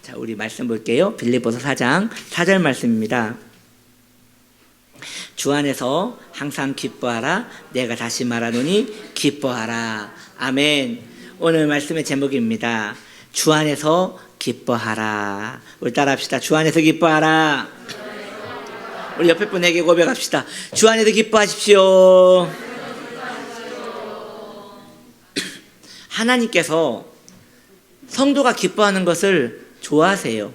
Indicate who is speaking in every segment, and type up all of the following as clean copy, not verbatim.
Speaker 1: 자, 우리 말씀 볼게요. 빌립보서 4장 4절 말씀입니다. 주 안에서 항상 기뻐하라. 내가 다시 말하노니 기뻐하라. 아멘. 오늘 말씀의 제목입니다. 주 안에서 기뻐하라. 우리 따라합시다. 주 안에서 기뻐하라. 우리 옆에 분에게 고백합시다. 주 안에서 기뻐하십시오. 하나님께서 성도가 기뻐하는 것을 좋아하세요.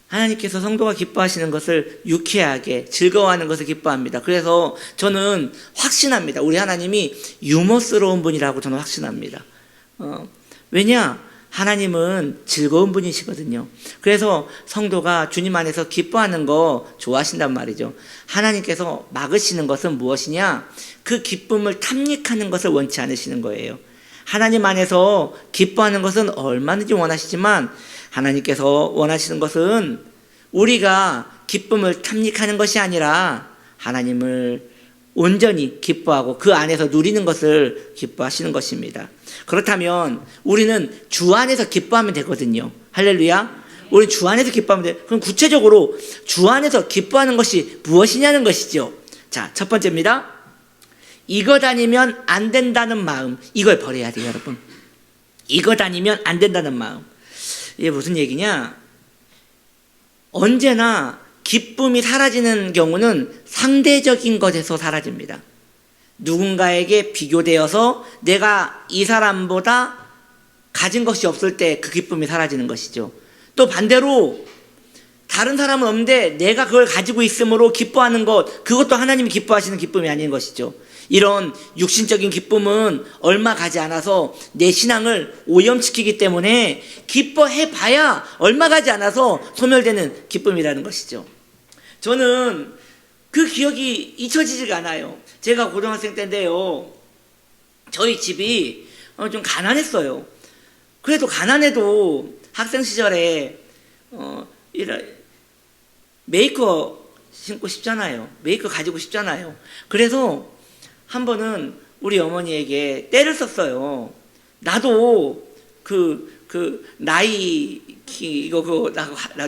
Speaker 1: 하나님께서 성도가 기뻐하시는 것을 유쾌하게 즐거워하는 것을 기뻐합니다. 그래서 저는 확신합니다. 우리 하나님이 유머스러운 분이라고 저는 확신합니다. 왜냐? 하나님은 즐거운 분이시거든요. 그래서 성도가 주님 안에서 기뻐하는 거 좋아하신단 말이죠. 하나님께서 막으시는 것은 무엇이냐? 그 기쁨을 탐닉하는 것을 원치 않으시는 거예요. 하나님 안에서 기뻐하는 것은 얼마든지 원하시지만 하나님께서 원하시는 것은 우리가 기쁨을 탐닉하는 것이 아니라 하나님을 온전히 기뻐하고 그 안에서 누리는 것을 기뻐하시는 것입니다. 그렇다면 우리는 주 안에서 기뻐하면 되거든요. 할렐루야. 우리 주 안에서 기뻐하면 돼. 그럼 구체적으로 주 안에서 기뻐하는 것이 무엇이냐는 것이죠. 자, 첫 번째입니다. 이거 다니면 안 된다는 마음, 이걸 버려야 돼요, 여러분. 이거 다니면 안 된다는 마음. 이게 무슨 얘기냐? 언제나 기쁨이 사라지는 경우는 상대적인 것에서 사라집니다. 누군가에게 비교되어서 내가 이 사람보다 가진 것이 없을 때 그 기쁨이 사라지는 것이죠. 또 반대로 다른 사람은 없는데 내가 그걸 가지고 있음으로 기뻐하는 것, 그것도 하나님이 기뻐하시는 기쁨이 아닌 것이죠. 이런 육신적인 기쁨은 얼마 가지 않아서 내 신앙을 오염시키기 때문에 기뻐해봐야 얼마 가지 않아서 소멸되는 기쁨이라는 것이죠. 저는 그 기억이 잊혀지지가 않아요. 제가 고등학생 때인데요, 저희 집이 좀 가난했어요. 그래도 가난해도 학생 시절에 메이커 신고 싶잖아요. 메이커 가지고 싶잖아요. 그래서 한 번은 우리 어머니에게 떼를 썼어요. 나도 나도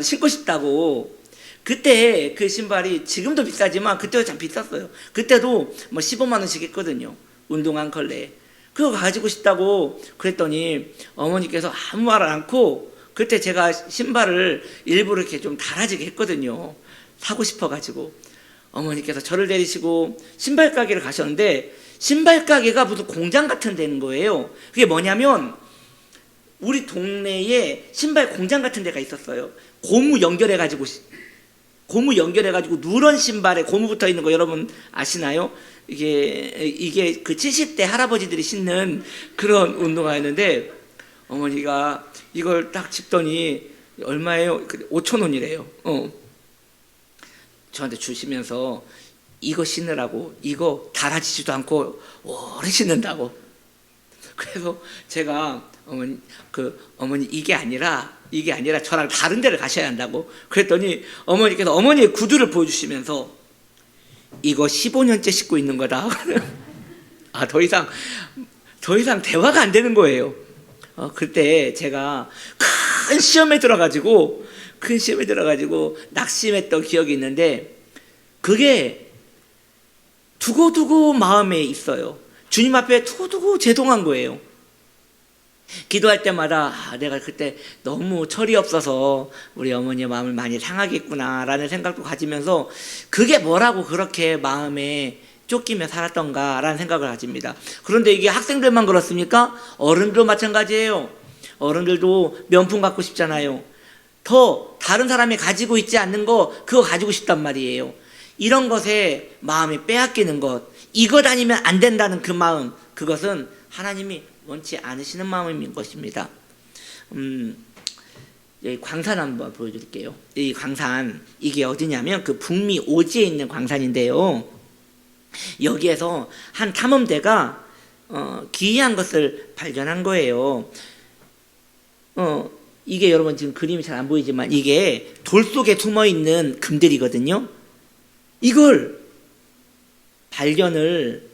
Speaker 1: 신고 싶다고. 그때 그 신발이 지금도 비싸지만 그때도 참 비쌌어요. 그때도 뭐 15만 원씩 했거든요. 운동한 걸레. 그거 가지고 싶다고 그랬더니 어머니께서 아무 말을 않고, 그때 제가 신발을 일부러 이렇게 좀 달아지게 했거든요. 사고 싶어가지고. 어머니께서 저를 데리시고 신발 가게를 가셨는데, 신발 가게가 무슨 공장 같은 데인 거예요. 그게 뭐냐면 우리 동네에 신발 공장 같은 데가 있었어요. 고무 연결해가지고 누런 신발에 고무 붙어 있는 거 여러분 아시나요? 이게 그 70대 할아버지들이 신는 그런 운동화였는데, 어머니가 이걸 딱 집더니 얼마예요? 5,000원이래요. 저한테 주시면서 이거 신으라고, 이거 달아지지도 않고 오래 신는다고. 그래서 제가 어머니 이게 아니라 저랑 다른 데를 가셔야 한다고 그랬더니 어머니께서 어머니의 구두를 보여주시면서 이거 15년째 신고 있는 거다. 더 이상 대화가 안 되는 거예요. 그때 제가 큰 시험에 들어가지고 낙심했던 기억이 있는데, 그게 두고두고 마음에 있어요. 주님 앞에 두고두고 제동한 거예요. 기도할 때마다 내가 그때 너무 철이 없어서 우리 어머니의 마음을 많이 상하겠구나라는 생각도 가지면서 그게 뭐라고 그렇게 마음에 쫓기며 살았던가라는 생각을 가집니다. 그런데 이게 학생들만 그렇습니까? 어른들도 마찬가지예요. 어른들도 명품 갖고 싶잖아요. 더 다른 사람이 가지고 있지 않는 거, 그거 가지고 싶단 말이에요. 이런 것에 마음이 빼앗기는 것, 이거 다니면 안 된다는 그 마음, 그것은 하나님이 원치 않으시는 마음인 것입니다. 여기 광산 한번 보여드릴게요. 이 광산, 이게 어디냐면 그 북미 오지에 있는 광산인데요, 여기에서 한 탐험대가 기이한 것을 발견한 거예요. 이게 여러분 지금 그림이 잘 안 보이지만 이게 돌 속에 숨어있는 금들이거든요. 이걸 발견을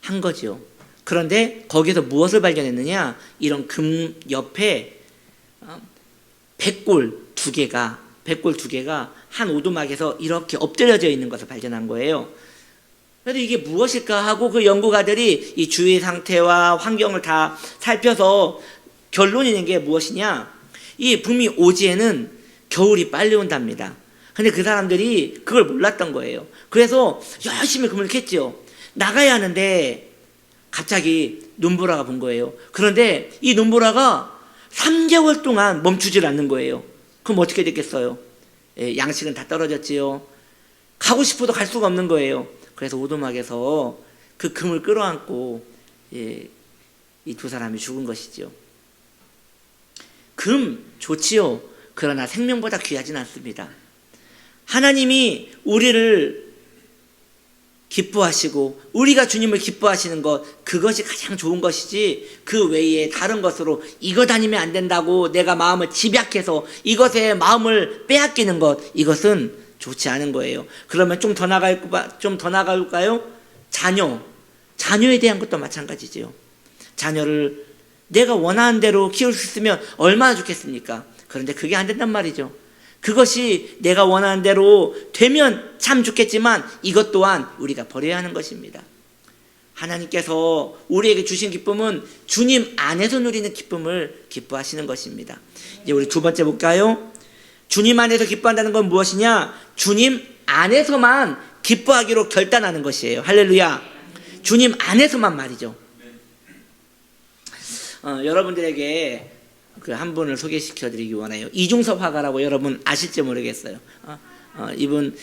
Speaker 1: 한 거죠. 그런데 거기서 무엇을 발견했느냐? 이런 금 옆에 백골 두 개가 한 오두막에서 이렇게 엎드려져 있는 것을 발견한 거예요. 그래서 이게 무엇일까 하고 그 연구가들이 이 주위 상태와 환경을 다 살펴서 결론이 낸 게 무엇이냐? 이 북미 오지에는 겨울이 빨리 온답니다. 근데 그 사람들이 그걸 몰랐던 거예요. 그래서 열심히 그물을 캤죠. 나가야 하는데 갑자기 눈보라가 본 거예요. 그런데 이 눈보라가 3개월 동안 멈추질 않는 거예요. 그럼 어떻게 됐겠어요? 양식은 다 떨어졌지요. 가고 싶어도 갈 수가 없는 거예요. 그래서 오두막에서 그 금을 끌어안고 이 두 사람이 죽은 것이죠. 금 좋지요. 그러나 생명보다 귀하진 않습니다. 하나님이 우리를 기뻐하시고 우리가 주님을 기뻐하시는 것, 그것이 가장 좋은 것이지 그 외에 다른 것으로 이거 다니면 안 된다고 내가 마음을 집약해서 이것에 마음을 빼앗기는 것, 이것은 좋지 않은 거예요. 그러면 좀 더 나갈까요? 자녀에 대한 것도 마찬가지죠. 자녀를 내가 원하는 대로 키울 수 있으면 얼마나 좋겠습니까? 그런데 그게 안 된단 말이죠. 그것이 내가 원하는 대로 되면 참 좋겠지만 이것 또한 우리가 버려야 하는 것입니다. 하나님께서 우리에게 주신 기쁨은 주님 안에서 누리는 기쁨을 기뻐하시는 것입니다. 이제 우리 두 번째 볼까요? 주님 안에서 기뻐한다는 건 무엇이냐? 주님 안에서만 기뻐하기로 결단하는 것이에요. 할렐루야. 주님 안에서만 말이죠. 여러분들에게 그 한 분을 소개시켜 드리기 원해요. 이중섭 화가라고 여러분 아실지 모르겠어요. 이분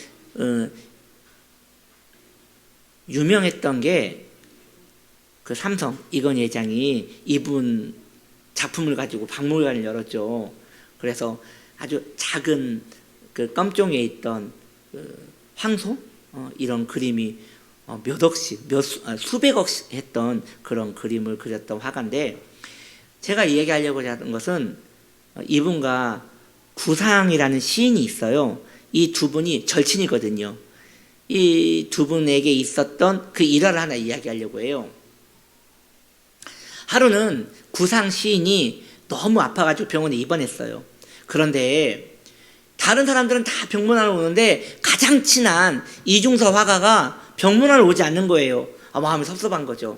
Speaker 1: 유명했던 게 그 삼성 이건희 회장이 이분 작품을 가지고 박물관을 열었죠. 그래서 아주 작은 그 껌종이에 있던 그 황소 이런 그림이 몇 억씩 수백억씩 했던 그런 그림을 그렸던 화가인데, 제가 얘기하려고 하는 것은 이분과 구상이라는 시인이 있어요. 이 두 분이 절친이거든요. 이 두 분에게 있었던 그 일화를 하나 이야기하려고 해요. 하루는 구상 시인이 너무 아파가지고 병원에 입원했어요. 그런데 다른 사람들은 다 병문안을 오는데 가장 친한 이중섭 화가가 병문안을 오지 않는 거예요. 마음이 섭섭한 거죠.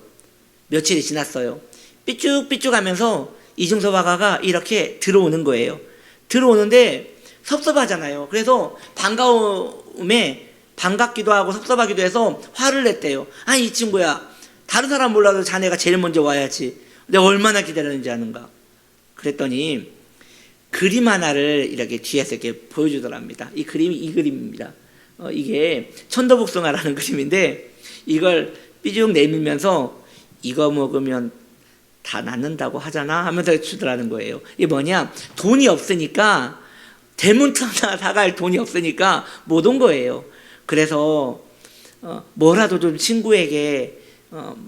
Speaker 1: 며칠이 지났어요. 삐쭉삐쭉하면서 이중섭 화가가 이렇게 들어오는 거예요. 들어오는데 섭섭하잖아요. 그래서 반갑기도 하고 섭섭하기도 해서 화를 냈대요. 아니 이 친구야, 다른 사람 몰라도 자네가 제일 먼저 와야지. 내가 얼마나 기다렸는지 아는가. 그랬더니 그림 하나를 이렇게 뒤에서 이렇게 보여주더랍니다. 이 그림이 이 그림입니다. 이게 천도복숭아라는 그림인데 이걸 삐죽 내밀면서 이거 먹으면 다 낫는다고 하잖아 하면서 주더라는 거예요. 이게 뭐냐, 돈이 없으니까 대문탕 사갈 돈이 없으니까 못 온 거예요. 그래서 뭐라도 좀 친구에게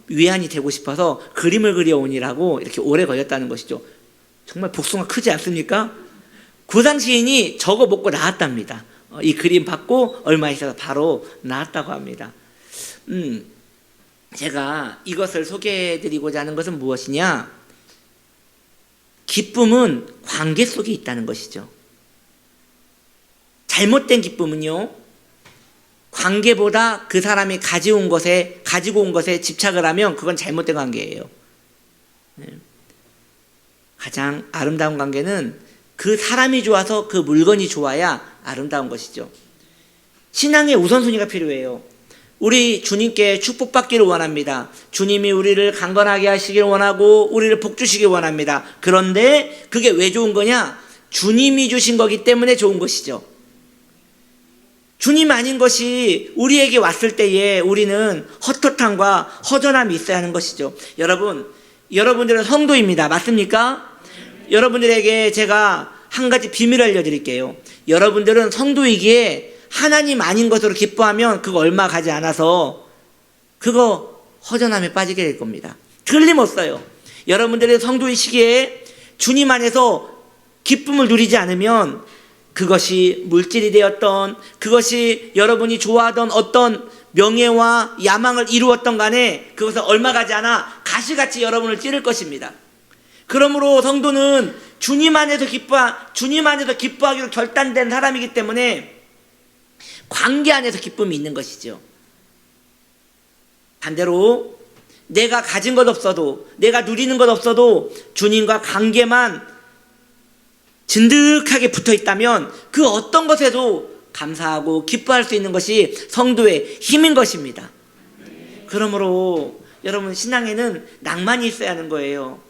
Speaker 1: 위안이 되고 싶어서 그림을 그려오니라고 이렇게 오래 걸렸다는 것이죠. 정말 복숭아 크지 않습니까? 구상 시인이 저거 먹고 나았답니다. 이 그림 받고 얼마 있어서 바로 나았다고 합니다. 제가 이것을 소개해드리고자 하는 것은 무엇이냐? 기쁨은 관계 속에 있다는 것이죠. 잘못된 기쁨은요, 관계보다 그 사람이 가지고 온 것에 집착을 하면 그건 잘못된 관계예요. 가장 아름다운 관계는 그 사람이 좋아서 그 물건이 좋아야 아름다운 것이죠. 신앙의 우선순위가 필요해요. 우리 주님께 축복받기를 원합니다. 주님이 우리를 강건하게 하시길 원하고 우리를 복주시길 원합니다. 그런데 그게 왜 좋은 거냐? 주님이 주신 거기 때문에 좋은 것이죠. 주님 아닌 것이 우리에게 왔을 때에 우리는 헛헛함과 허전함이 있어야 하는 것이죠. 여러분들은 성도입니다. 맞습니까? 여러분들에게 제가 한 가지 비밀을 알려드릴게요. 여러분들은 성도이기에 하나님 아닌 것으로 기뻐하면 그거 얼마 가지 않아서 그거 허전함에 빠지게 될 겁니다. 틀림없어요. 여러분들의 성도이시기에 주님 안에서 기쁨을 누리지 않으면 그것이 물질이 되었던, 그것이 여러분이 좋아하던 어떤 명예와 야망을 이루었던 간에 그것은 얼마 가지 않아 가시같이 여러분을 찌를 것입니다. 그러므로 성도는 주님 안에서 기뻐하기로 결단된 사람이기 때문에 관계 안에서 기쁨이 있는 것이죠. 반대로 내가 가진 것 없어도, 내가 누리는 것 없어도 주님과 관계만 진득하게 붙어 있다면 그 어떤 것에도 감사하고 기뻐할 수 있는 것이 성도의 힘인 것입니다. 그러므로 여러분, 신앙에는 낭만이 있어야 하는 거예요.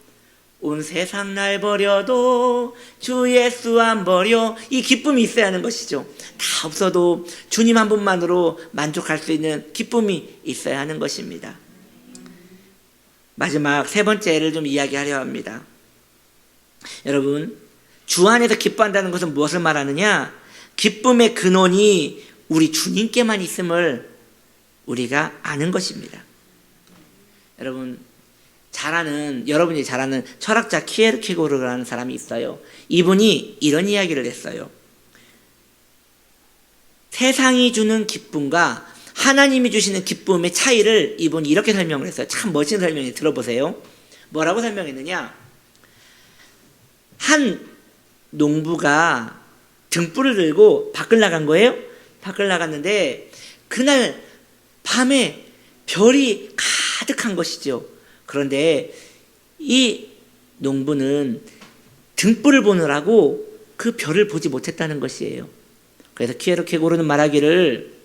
Speaker 1: 온 세상 날 버려도 주 예수 안 버려, 이 기쁨이 있어야 하는 것이죠. 다 없어도 주님 한 분만으로 만족할 수 있는 기쁨이 있어야 하는 것입니다. 마지막 세 번째를 좀 이야기하려 합니다. 여러분, 주 안에서 기뻐한다는 것은 무엇을 말하느냐? 기쁨의 근원이 우리 주님께만 있음을 우리가 아는 것입니다. 여러분이 잘 아는 철학자 키에르케고르라는 사람이 있어요. 이분이 이런 이야기를 했어요. 세상이 주는 기쁨과 하나님이 주시는 기쁨의 차이를 이분이 이렇게 설명을 했어요. 참 멋진 설명이, 들어보세요. 뭐라고 설명했느냐? 한 농부가 등불을 들고 밖을 나간 거예요. 밖을 나갔는데 그날 밤에 별이 가득한 것이죠. 그런데 이 농부는 등불을 보느라고 그 별을 보지 못했다는 것이에요. 그래서 키에르케고르는 말하기를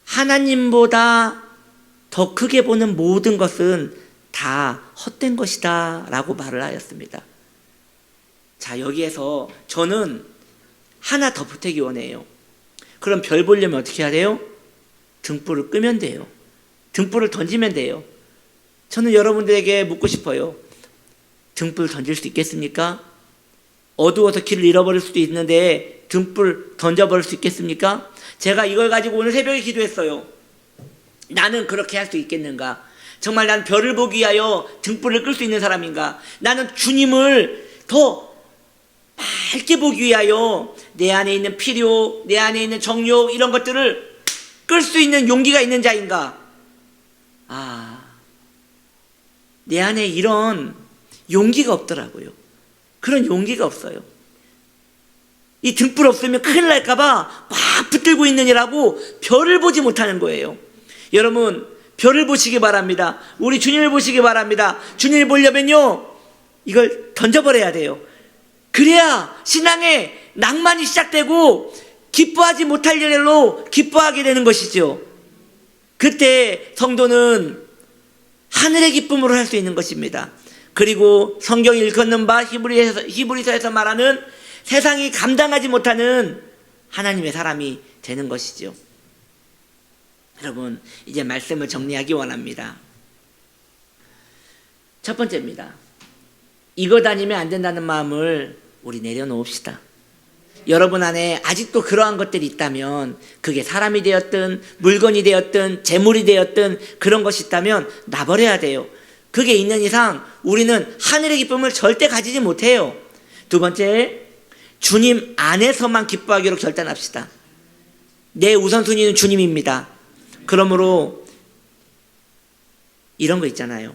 Speaker 1: 하나님보다 더 크게 보는 모든 것은 다 헛된 것이다 라고 말을 하였습니다. 자, 여기에서 저는 하나 더 보태기 원해요. 그럼 별 보려면 어떻게 해야 돼요? 등불을 끄면 돼요. 등불을 던지면 돼요. 저는 여러분들에게 묻고 싶어요. 등불 던질 수 있겠습니까? 어두워서 길을 잃어버릴 수도 있는데 등불 던져버릴 수 있겠습니까? 제가 이걸 가지고 오늘 새벽에 기도했어요. 나는 그렇게 할 수 있겠는가? 정말 난 별을 보기 위하여 등불을 끌 수 있는 사람인가? 나는 주님을 더 밝게 보기 위하여 내 안에 있는 필요, 내 안에 있는 정욕, 이런 것들을 끌 수 있는 용기가 있는 자인가? 내 안에 이런 용기가 없더라고요. 그런 용기가 없어요. 이 등불 없으면 큰일 날까봐 꽉 붙들고 있느니라고 별을 보지 못하는 거예요. 여러분, 별을 보시기 바랍니다. 우리 주님을 보시기 바랍니다. 주님을 보려면요, 이걸 던져버려야 돼요. 그래야 신앙의 낭만이 시작되고 기뻐하지 못할 일로 기뻐하게 되는 것이죠. 그때 성도는 하늘의 기쁨으로 할 수 있는 것입니다. 그리고 성경이 일컫는 바 히브리서에서 말하는 세상이 감당하지 못하는 하나님의 사람이 되는 것이죠. 여러분, 이제 말씀을 정리하기 원합니다. 첫 번째입니다. 이거 다니면 안 된다는 마음을 우리 내려놓읍시다. 여러분 안에 아직도 그러한 것들이 있다면, 그게 사람이 되었든 물건이 되었든 재물이 되었든 그런 것이 있다면 놔버려야 돼요. 그게 있는 이상 우리는 하늘의 기쁨을 절대 가지지 못해요. 두 번째, 주님 안에서만 기뻐하기로 결단합시다. 내 우선순위는 주님입니다. 그러므로 이런 거 있잖아요.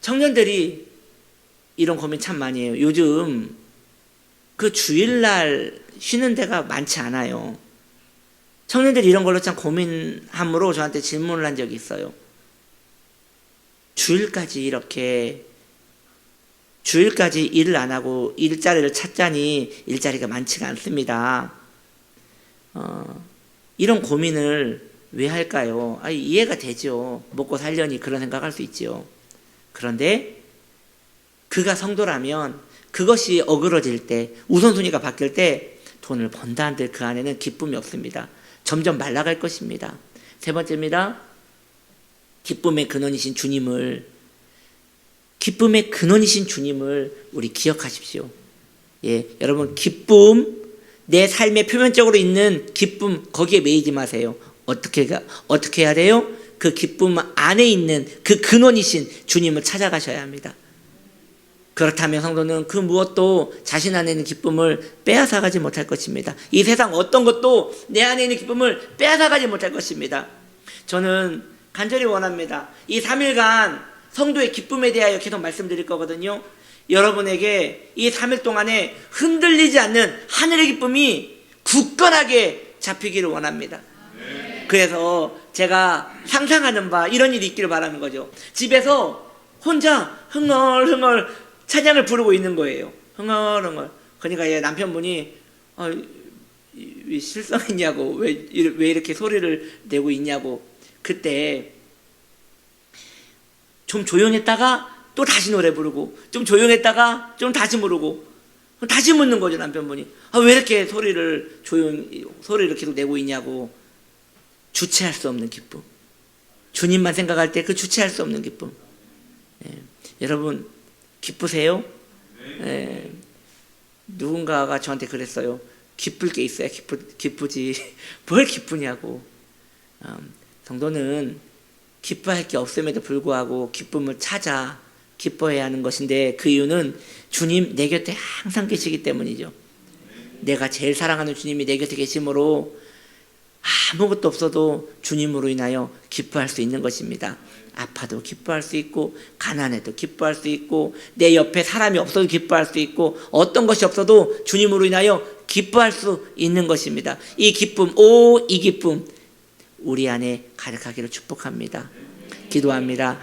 Speaker 1: 청년들이 이런 고민 참 많이 해요. 요즘 그 주일날 쉬는 데가 많지 않아요. 청년들이 이런 걸로 참 고민함으로 저한테 질문을 한 적이 있어요. 주일까지 일을 안 하고 일자리를 찾자니 일자리가 많지가 않습니다. 이런 고민을 왜 할까요? 이해가 되죠. 먹고 살려니 그런 생각할 수 있죠. 그런데 그가 성도라면 그것이 어그러질 때, 우선순위가 바뀔 때 돈을 번다 한들 그 안에는 기쁨이 없습니다. 점점 말라갈 것입니다. 세 번째입니다. 기쁨의 근원이신 주님을 우리 기억하십시오. 여러분, 기쁨, 내 삶의 표면적으로 있는 기쁨, 거기에 매이지 마세요. 어떻게 해야 돼요? 그 기쁨 안에 있는 그 근원이신 주님을 찾아가셔야 합니다. 그렇다면 성도는 그 무엇도 자신 안에 있는 기쁨을 빼앗아가지 못할 것입니다. 이 세상 어떤 것도 내 안에 있는 기쁨을 빼앗아가지 못할 것입니다. 저는 간절히 원합니다. 이 3일간 성도의 기쁨에 대하여 계속 말씀드릴 거거든요. 여러분에게 이 3일 동안에 흔들리지 않는 하늘의 기쁨이 굳건하게 잡히기를 원합니다. 그래서 제가 상상하는 바 이런 일이 있기를 바라는 거죠. 집에서 혼자 흥얼흥얼 찬양을 부르고 있는 거예요. 흥얼흥얼. 그러니까 얘 남편분이 왜 실성했냐고, 왜 이렇게 소리를 내고 있냐고. 그때 좀 조용했다가 또 다시 노래 부르고, 좀 조용했다가 좀 다시 부르고, 다시 묻는 거죠, 남편분이. 왜 이렇게 소리를 계속 내고 있냐고. 주체할 수 없는 기쁨. 주님만 생각할 때 그 주체할 수 없는 기쁨. 여러분, 기쁘세요? 누군가가 저한테 그랬어요. 기쁠 게 있어야 기쁘지. 뭘 기쁘냐고. 성도는 기뻐할 게 없음에도 불구하고 기쁨을 찾아 기뻐해야 하는 것인데, 그 이유는 주님 내 곁에 항상 계시기 때문이죠. 내가 제일 사랑하는 주님이 내 곁에 계심으로 아무것도 없어도 주님으로 인하여 기뻐할 수 있는 것입니다. 아파도 기뻐할 수 있고, 가난해도 기뻐할 수 있고, 내 옆에 사람이 없어도 기뻐할 수 있고, 어떤 것이 없어도 주님으로 인하여 기뻐할 수 있는 것입니다. 이 기쁨, 이 기쁨 우리 안에 가득하기를 축복합니다. 기도합니다.